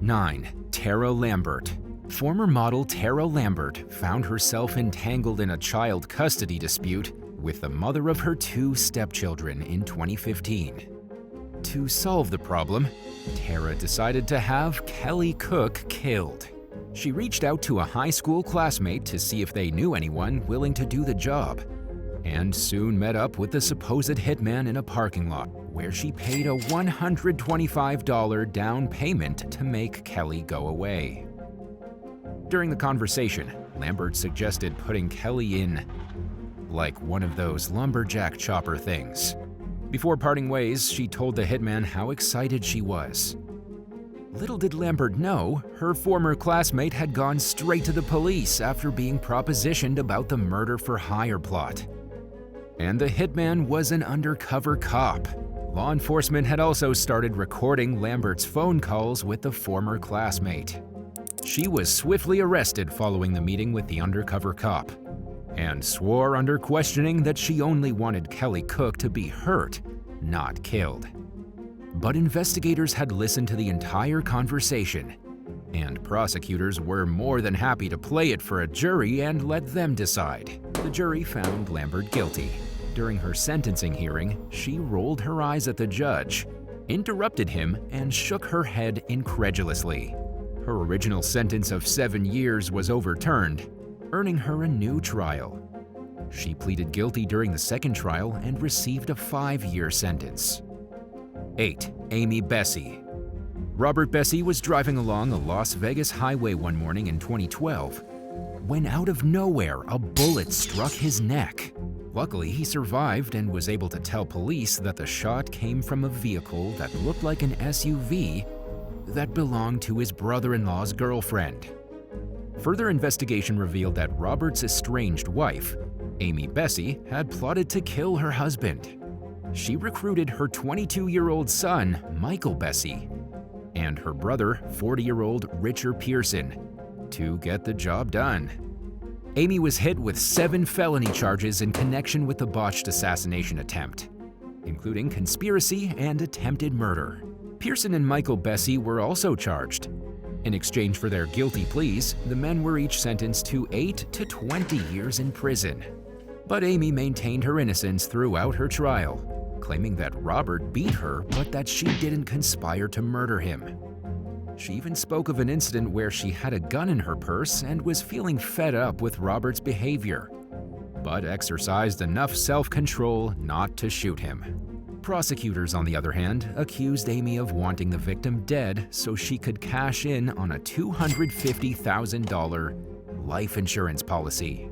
9. Tara Lambert. Former model Tara Lambert found herself entangled in a child custody dispute with the mother of her 2 stepchildren in 2015. To solve the problem, Tara decided to have Kelly Cook killed. She reached out to a high school classmate to see if they knew anyone willing to do the job, and soon met up with the supposed hitman in a parking lot, where she paid a $125 down payment to make Kelly go away. During the conversation, Lambert suggested putting Kelly in, like one of those lumberjack chopper things. Before parting ways, she told the hitman how excited she was. Little did Lambert know, her former classmate had gone straight to the police after being propositioned about the murder-for-hire plot. And the hitman was an undercover cop. Law enforcement had also started recording Lambert's phone calls with the former classmate. She was swiftly arrested following the meeting with the undercover cop, and swore under questioning that she only wanted Kelly Cook to be hurt, not killed. But investigators had listened to the entire conversation, and prosecutors were more than happy to play it for a jury and let them decide. The jury found Lambert guilty. During her sentencing hearing, she rolled her eyes at the judge, interrupted him, and shook her head incredulously. Her original sentence of 7 years was overturned, earning her a new trial. She pleaded guilty during the second trial and received a 5-year sentence. 8. Amy Bessie. Robert Bessie was driving along a Las Vegas highway one morning in 2012 when out of nowhere a bullet struck his neck. Luckily, he survived and was able to tell police that the shot came from a vehicle that looked like an SUV that belonged to his brother-in-law's girlfriend. Further investigation revealed that Robert's estranged wife, Amy Bessie, had plotted to kill her husband. She recruited her 22-year-old son, Michael Bessie, and her brother, 40-year-old Richard Pearson, to get the job done. Amy was hit with 7 felony charges in connection with the botched assassination attempt, including conspiracy and attempted murder. Pearson and Michael Bessie were also charged. In exchange for their guilty pleas, the men were each sentenced to 8 to 20 years in prison. But Amy maintained her innocence throughout her trial, claiming that Robert beat her but that she didn't conspire to murder him. She even spoke of an incident where she had a gun in her purse and was feeling fed up with Robert's behavior, but exercised enough self-control not to shoot him. Prosecutors, on the other hand, accused Amy of wanting the victim dead so she could cash in on a $250,000 life insurance policy.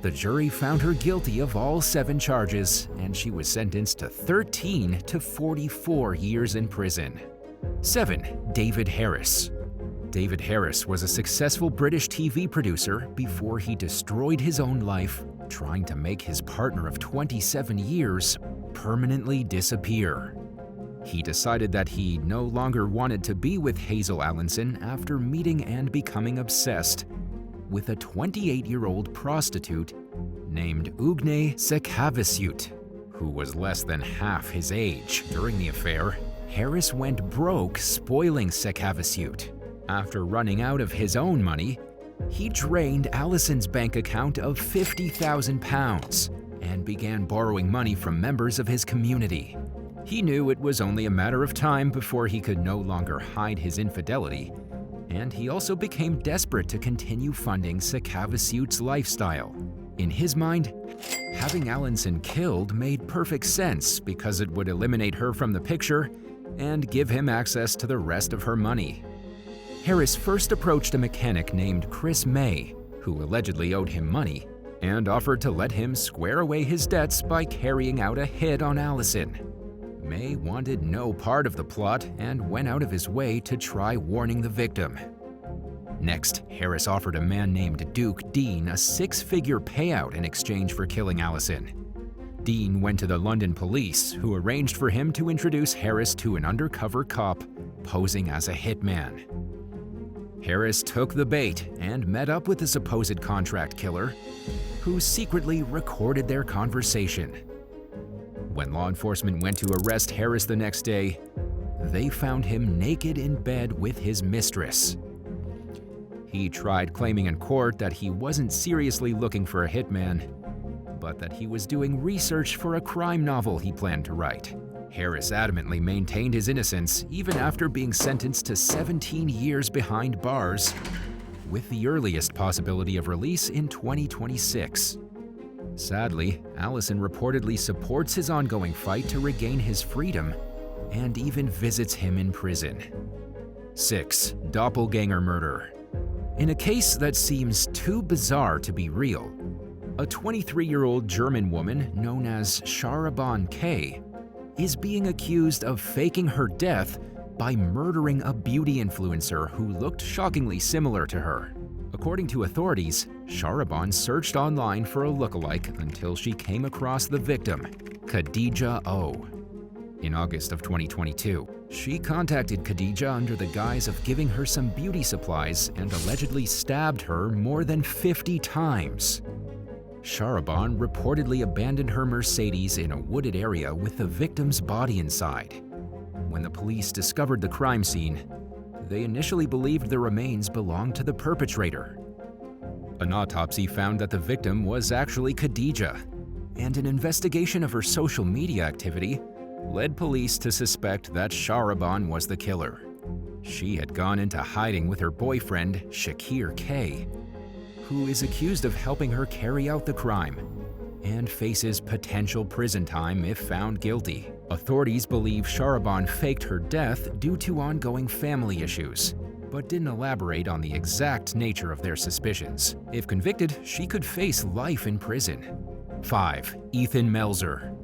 The jury found her guilty of all 7 charges, and she was sentenced to 13 to 44 years in prison. 7. David Harris. David Harris was a successful British TV producer before he destroyed his own life trying to make his partner of 27 years permanently disappear. He decided that he no longer wanted to be with Hazel Allinson after meeting and becoming obsessed with a 28-year-old prostitute named Ugne Sekaviciut, who was less than half his age. During the affair, Harris went broke spoiling Sekaviciut. After running out of his own money, he drained Allison's bank account of £50,000 and began borrowing money from members of his community. He knew it was only a matter of time before he could no longer hide his infidelity, and he also became desperate to continue funding Sekaviciut's lifestyle. In his mind, having Allinson killed made perfect sense because it would eliminate her from the picture and give him access to the rest of her money. Harris first approached a mechanic named Chris May, who allegedly owed him money, and offered to let him square away his debts by carrying out a hit on Allison. May wanted no part of the plot and went out of his way to try warning the victim. Next, Harris offered a man named Duke Dean a 6-figure payout in exchange for killing Allison. Dean went to the London police, who arranged for him to introduce Harris to an undercover cop posing as a hitman. Harris took the bait and met up with the supposed contract killer, who secretly recorded their conversation. When law enforcement went to arrest Harris the next day, they found him naked in bed with his mistress. He tried claiming in court that he wasn't seriously looking for a hitman, but that he was doing research for a crime novel he planned to write. Harris adamantly maintained his innocence even after being sentenced to 17 years behind bars, with the earliest possibility of release in 2026. Sadly, Allison reportedly supports his ongoing fight to regain his freedom and even visits him in prison. 6. Doppelganger murder. In a case that seems too bizarre to be real, a 23-year-old German woman known as Sharaban K is being accused of faking her death by murdering a beauty influencer who looked shockingly similar to her. According to authorities, Sharaban searched online for a lookalike until she came across the victim, Khadija O. In August of 2022, she contacted Khadija under the guise of giving her some beauty supplies and allegedly stabbed her more than 50 times. Sharaban reportedly abandoned her Mercedes in a wooded area with the victim's body inside. When the police discovered the crime scene, they initially believed the remains belonged to the perpetrator. An autopsy found that the victim was actually Khadija, and an investigation of her social media activity led police to suspect that Sharaban was the killer. She had gone into hiding with her boyfriend, Shakir K, who is accused of helping her carry out the crime and faces potential prison time if found guilty. Authorities believe Sharaban faked her death due to ongoing family issues, but didn't elaborate on the exact nature of their suspicions. If convicted, she could face life in prison. 5. Ethan Melzer.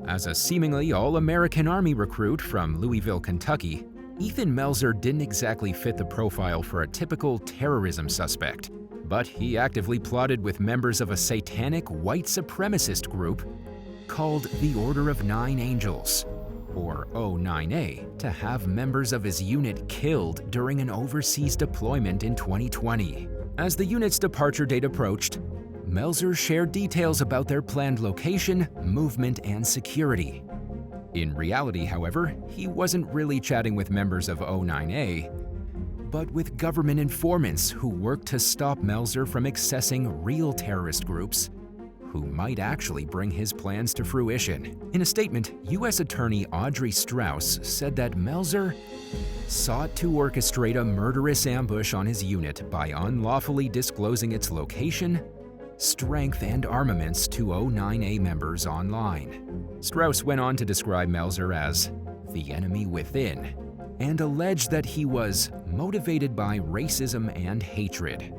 As a seemingly all-American Army recruit from Louisville, Kentucky, Ethan Melzer didn't exactly fit the profile for a typical terrorism suspect, but he actively plotted with members of a satanic white supremacist group called the Order of Nine Angels, or O9A, to have members of his unit killed during an overseas deployment in 2020. As the unit's departure date approached, Melzer shared details about their planned location, movement, and security. In reality, however, he wasn't really chatting with members of O9A, but with government informants who worked to stop Melzer from accessing real terrorist groups who might actually bring his plans to fruition. In a statement, U.S. Attorney Audrey Strauss said that Melzer sought to orchestrate a murderous ambush on his unit by unlawfully disclosing its location, strength, and armaments to O9A members online. Strauss went on to describe Melzer as the enemy within and alleged that he was motivated by racism and hatred.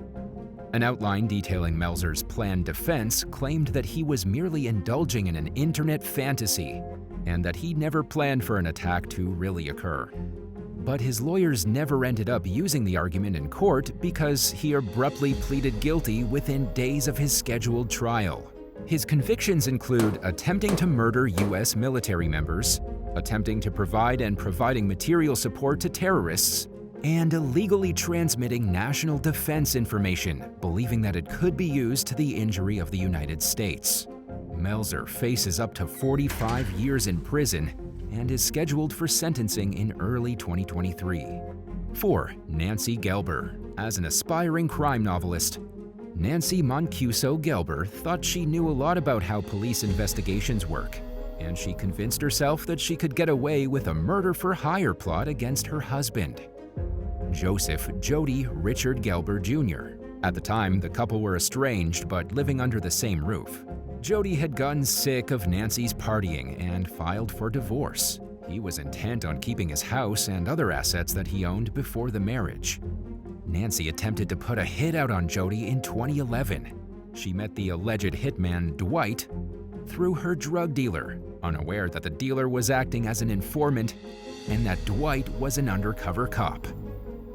An outline detailing Melzer's planned defense claimed that he was merely indulging in an internet fantasy and that he never planned for an attack to really occur. But his lawyers never ended up using the argument in court because he abruptly pleaded guilty within days of his scheduled trial. His convictions include attempting to murder U.S. military members, attempting to provide and providing material support to terrorists, and illegally transmitting national defense information, believing that it could be used to the injury of the United States. Melzer faces up to 45 years in prison and is scheduled for sentencing in early 2023. 4. Nancy Gelber. As an aspiring crime novelist, Nancy Mancuso Gelber thought she knew a lot about how police investigations work, and she convinced herself that she could get away with a murder-for-hire plot against her husband, Joseph Jody Richard Gelber Jr. At the time, the couple were estranged but living under the same roof. Jody had gotten sick of Nancy's partying and filed for divorce. He was intent on keeping his house and other assets that he owned before the marriage. Nancy attempted to put a hit out on Jody in 2011. She met the alleged hitman Dwight through her drug dealer, unaware that the dealer was acting as an informant and that Dwight was an undercover cop.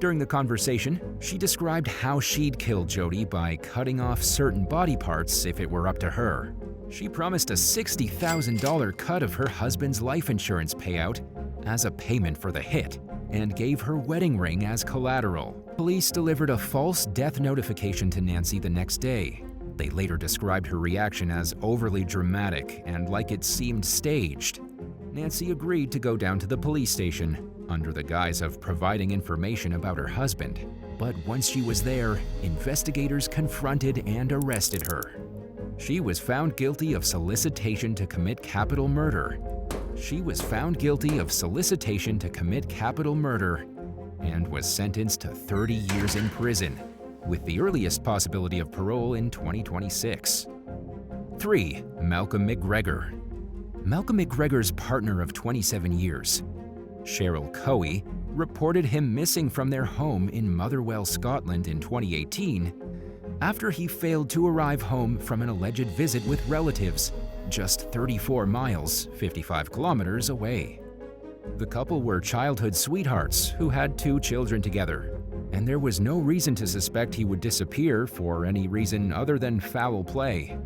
During the conversation, she described how she'd kill Jody by cutting off certain body parts if it were up to her. She promised a $60,000 cut of her husband's life insurance payout as a payment for the hit and gave her wedding ring as collateral. Police delivered a false death notification to Nancy the next day. They later described her reaction as overly dramatic and like it seemed staged. Nancy agreed to go down to the police station under the guise of providing information about her husband. But once she was there, investigators confronted and arrested her. She was found guilty of solicitation to commit capital murder. And was sentenced to 30 years in prison, with the earliest possibility of parole in 2026. 3. Malcolm McGregor. Malcolm McGregor's partner of 27 years, Cheryl Coey, reported him missing from their home in Motherwell, Scotland in 2018 after he failed to arrive home from an alleged visit with relatives just 34 miles, 55 kilometers away. The couple were childhood sweethearts who had 2 children together, and there was no reason to suspect he would disappear for any reason other than foul play.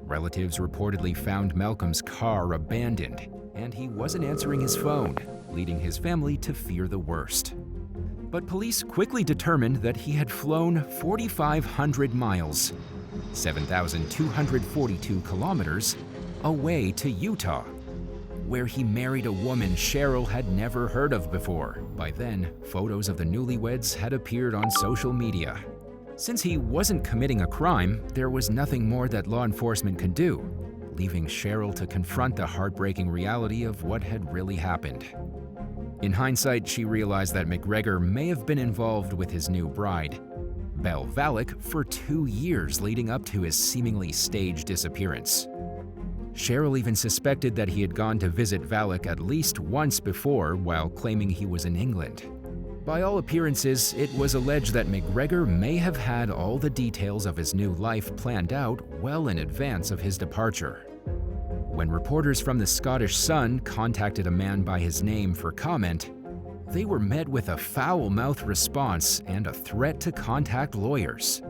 Relatives reportedly found Malcolm's car abandoned, and he wasn't answering his phone, leading his family to fear the worst. But police quickly determined that he had flown 4,500 miles, 7,242 kilometers, away to Utah, where he married a woman Cheryl had never heard of before. By then, photos of the newlyweds had appeared on social media. Since he wasn't committing a crime, there was nothing more that law enforcement could do, leaving Cheryl to confront the heartbreaking reality of what had really happened. In hindsight, she realized that McGregor may have been involved with his new bride, Belle Valak, for 2 years leading up to his seemingly staged disappearance. Cheryl even suspected that he had gone to visit Valak at least once before while claiming he was in England. By all appearances, it was alleged that McGregor may have had all the details of his new life planned out well in advance of his departure. When reporters from the Scottish Sun contacted a man by his name for comment, they were met with a foul-mouthed response and a threat to contact lawyers.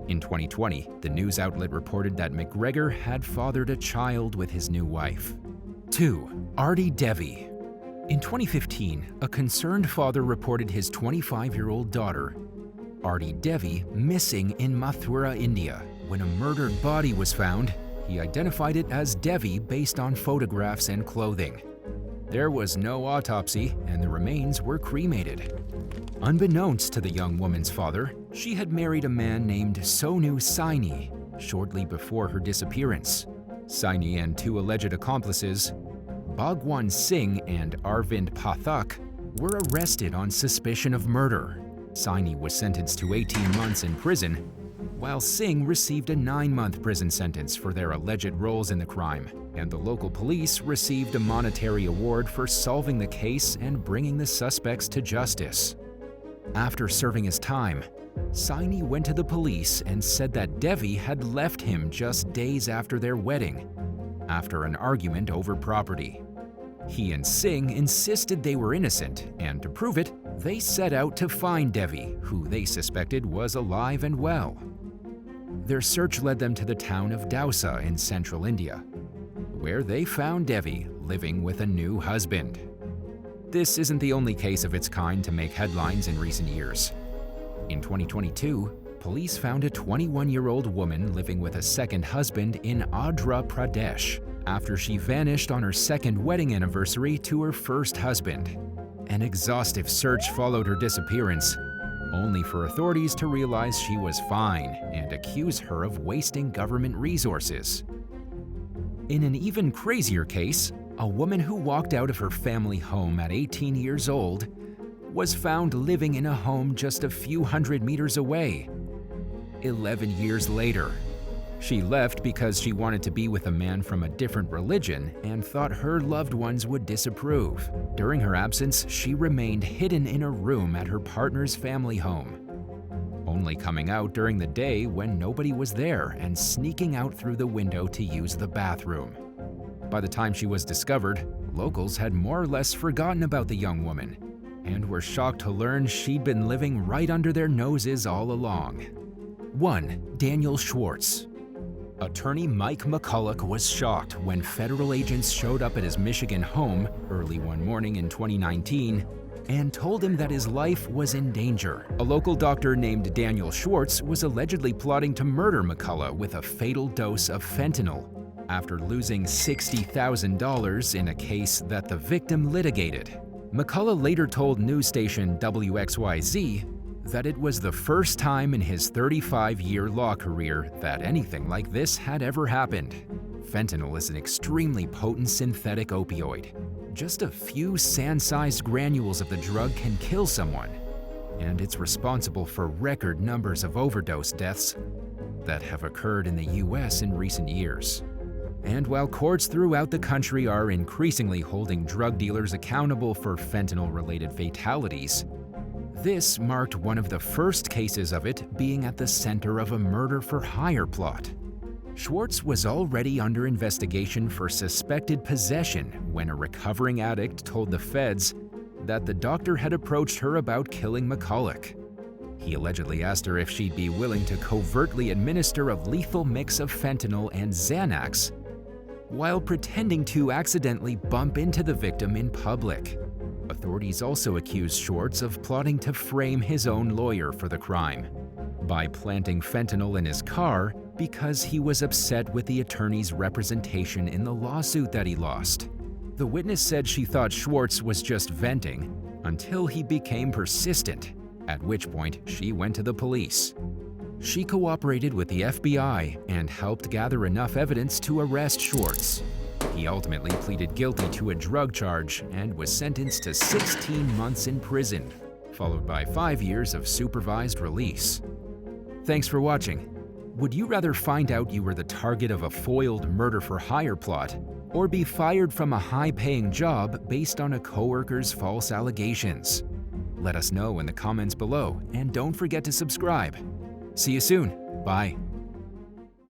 In 2020, the news outlet reported that McGregor had fathered a child with his new wife. 2. Arti Devi. In 2015, a concerned father reported his 25-year-old daughter, Arti Devi, missing in Mathura, India. When a murdered body was found, he identified it as Devi based on photographs and clothing. There was no autopsy, and the remains were cremated. Unbeknownst to the young woman's father, she had married a man named Sonu Saini shortly before her disappearance. Saini and 2 alleged accomplices, Bhagwan Singh and Arvind Pathak, were arrested on suspicion of murder. Saini was sentenced to 18 months in prison, while Singh received a 9-month prison sentence for their alleged roles in the crime, and the local police received a monetary award for solving the case and bringing the suspects to justice. After serving his time, Saini went to the police and said that Devi had left him just days after their wedding, after an argument over property. He and Singh insisted they were innocent, and to prove it, they set out to find Devi, who they suspected was alive and well. Their search led them to the town of Dausa in central India, where they found Devi living with a new husband. This isn't the only case of its kind to make headlines in recent years. In 2022, police found a 21-year-old woman living with a second husband in Andhra Pradesh after she vanished on her second wedding anniversary to her first husband. An exhaustive search followed her disappearance, only for authorities to realize she was fine and accuse her of wasting government resources. In an even crazier case, a woman who walked out of her family home at 18 years old was found living in a home just a few hundred meters away. 11 years later, she left because she wanted to be with a man from a different religion and thought her loved ones would disapprove. During her absence, she remained hidden in a room at her partner's family home, only coming out during the day when nobody was there and sneaking out through the window to use the bathroom. By the time she was discovered, locals had more or less forgotten about the young woman and were shocked to learn she'd been living right under their noses all along. 1. Daniel Schwartz. Attorney Mike McCulloch was shocked when federal agents showed up at his Michigan home early one morning in 2019 and told him that his life was in danger. A local doctor named Daniel Schwartz was allegedly plotting to murder McCulloch with a fatal dose of fentanyl after losing $60,000 in a case that the victim litigated. McCullough later told news station WXYZ that it was the first time in his 35-year law career that anything like this had ever happened. Fentanyl is an extremely potent synthetic opioid. Just a few sand-sized granules of the drug can kill someone, and it's responsible for record numbers of overdose deaths that have occurred in the US in recent years. And while courts throughout the country are increasingly holding drug dealers accountable for fentanyl-related fatalities, this marked one of the first cases of it being at the center of a murder-for-hire plot. Schwartz was already under investigation for suspected possession when a recovering addict told the feds that the doctor had approached her about killing McCullough. He allegedly asked her if she'd be willing to covertly administer a lethal mix of fentanyl and Xanax while pretending to accidentally bump into the victim in public. Authorities also accused Schwartz of plotting to frame his own lawyer for the crime by planting fentanyl in his car because he was upset with the attorney's representation in the lawsuit that he lost. The witness said she thought Schwartz was just venting until he became persistent, at which point she went to the police. She cooperated with the FBI and helped gather enough evidence to arrest Schwartz. He ultimately pleaded guilty to a drug charge and was sentenced to 16 months in prison, followed by 5 years of supervised release. Thanks for watching. Would you rather find out you were the target of a foiled murder-for-hire plot, or be fired from a high-paying job based on a coworker's false allegations? Let us know in the comments below, and don't forget to subscribe. See you soon. Bye.